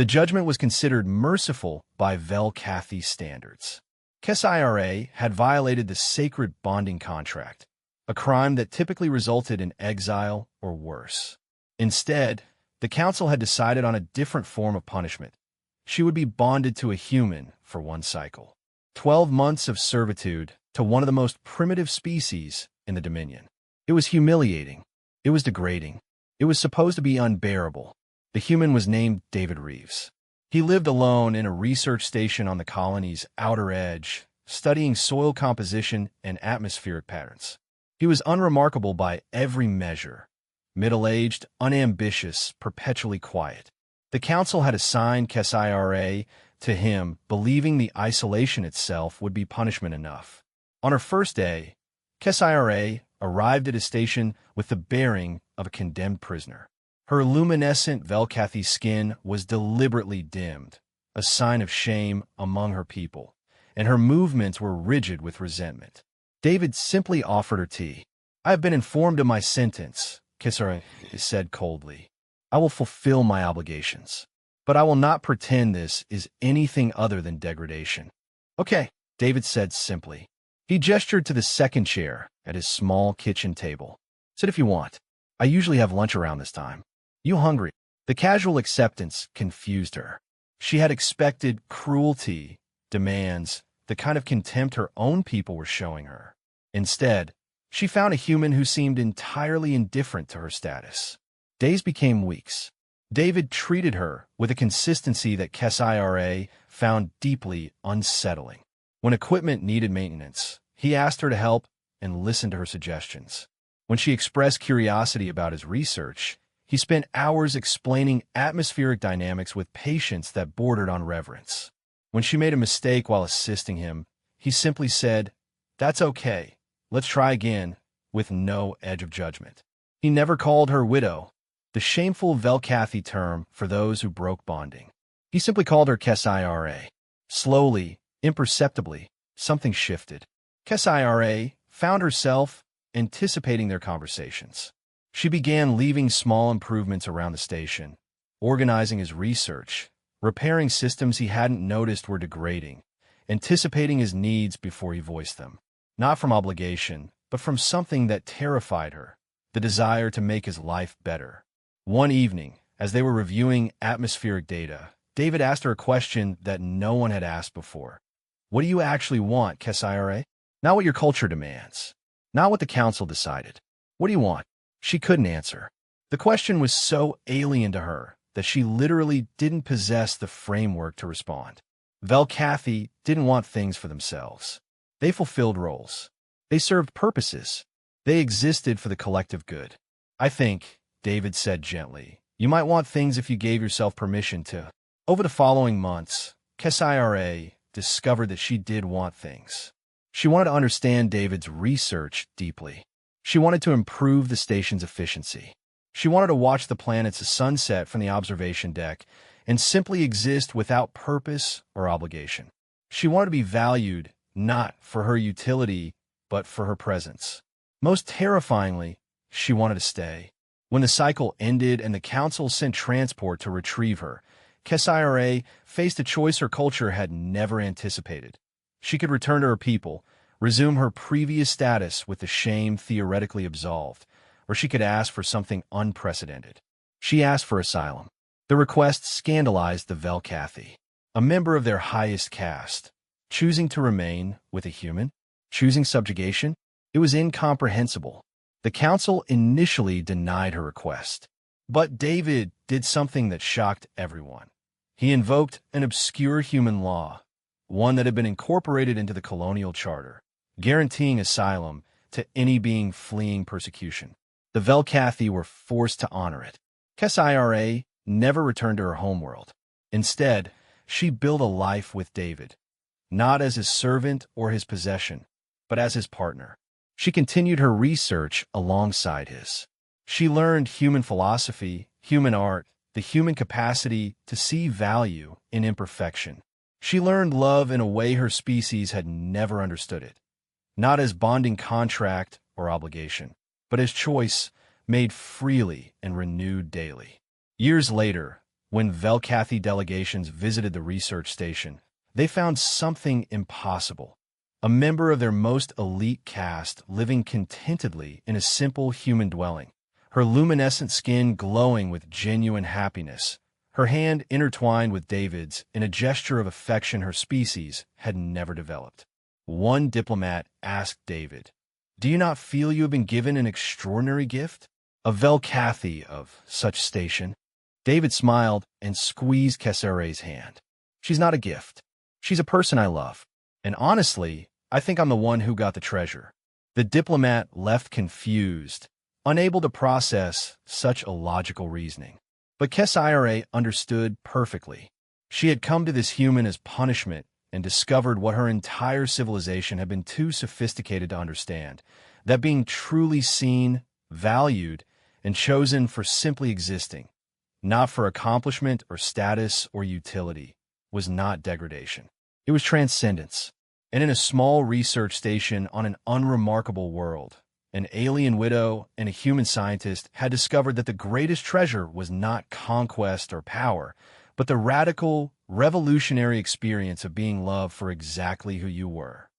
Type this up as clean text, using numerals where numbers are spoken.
The judgment was considered merciful by Velcathy standards. KSIRA had violated the sacred bonding contract, a crime that typically resulted in exile or worse. Instead, the council had decided on a different form of punishment. She would be bonded to a human for one cycle. 12 months of servitude to one of the most primitive species in the Dominion. It was humiliating. It was degrading. It was supposed to be unbearable. The human was named David Reeves. He lived alone in a research station on the colony's outer edge, studying soil composition and atmospheric patterns. He was unremarkable by every measure. Middle-aged, unambitious, perpetually quiet. The council had assigned KSIRA to him, believing the isolation itself would be punishment enough. On her first day, KSIRA arrived at his station with the bearing of a condemned prisoner. Her luminescent Velcathy skin was deliberately dimmed, a sign of shame among her people, and her movements were rigid with resentment. David simply offered her tea. "I have been informed of my sentence," KSIRA said coldly. "I will fulfill my obligations, but I will not pretend this is anything other than degradation." "Okay," David said simply. He gestured to the second chair at his small kitchen table. "Sit if you want. I usually have lunch around this time. You hungry?" The casual acceptance confused her. She had expected cruelty, demands, the kind of contempt her own people were showing her. Instead, she found a human who seemed entirely indifferent to her status. Days became weeks. David treated her with a consistency that KSIRA found deeply unsettling. When equipment needed maintenance, he asked her to help and listened to her suggestions. When she expressed curiosity about his research, he spent hours explaining atmospheric dynamics with patience that bordered on reverence. When she made a mistake while assisting him, he simply said, "That's okay. Let's try again," with no edge of judgment. He never called her widow, the shameful Velcathy term for those who broke bonding. He simply called her KSIRA. Slowly, imperceptibly, something shifted. KSIRA found herself anticipating their conversations. She began leaving small improvements around the station, organizing his research, repairing systems he hadn't noticed were degrading, anticipating his needs before he voiced them. Not from obligation, but from something that terrified her, the desire to make his life better. One evening, as they were reviewing atmospheric data, David asked her a question that no one had asked before. "What do you actually want, KSIRA? Not what your culture demands. Not what the council decided. What do you want?" She couldn't answer. The question was so alien to her that she literally didn't possess the framework to respond. Velcathy didn't want things for themselves. They fulfilled roles. They served purposes. They existed for the collective good. "I think," David said gently, "you might want things if you gave yourself permission to." Over the following months, KSIRA discovered that she did want things. She wanted to understand David's research deeply. She wanted to improve the station's efficiency. She wanted to watch the planet's sunset from the observation deck and simply exist without purpose or obligation. She wanted to be valued not for her utility, but for her presence. Most terrifyingly, she wanted to stay. When the cycle ended and the council sent transport to retrieve her, KSIRA faced a choice her culture had never anticipated. She could return to her people, resume her previous status with the shame theoretically absolved, or she could ask for something unprecedented. She asked for asylum. The request scandalized the Velcathy, a member of their highest caste. Choosing to remain with a human? Choosing subjugation? It was incomprehensible. The council initially denied her request. But David did something that shocked everyone. He invoked an obscure human law, one that had been incorporated into the colonial charter, guaranteeing asylum to any being fleeing persecution. The Velcathy were forced to honor it. KSIRA never returned to her homeworld. Instead, she built a life with David, not as his servant or his possession, but as his partner. She continued her research alongside his. She learned human philosophy, human art, the human capacity to see value in imperfection. She learned love in a way her species had never understood it, not as bonding contract or obligation, but as choice made freely and renewed daily. Years later, When Velcathy delegations visited the research station, they found something impossible. A member of their most elite caste living contentedly in a simple human dwelling, her luminescent skin glowing with genuine happiness, her hand intertwined with David's in a gesture of affection her species had never developed. One diplomat asked David, "Do you not feel you have been given an extraordinary gift? A Velcathy of such station?" David smiled and squeezed Kesere's hand. "She's not a gift. She's a person I love. And honestly, I think I'm the one who got the treasure." The diplomat left confused, unable to process such illogical reasoning. But Kesire understood perfectly. She had come to this human as punishment and discovered what her entire civilization had been too sophisticated to understand, that being truly seen, valued, and chosen for simply existing, not for accomplishment or status or utility, was not degradation. It was transcendence. And in a small research station on an unremarkable world, an alien widow and a human scientist had discovered that the greatest treasure was not conquest or power, but the radical, revolutionary experience of being loved for exactly who you were.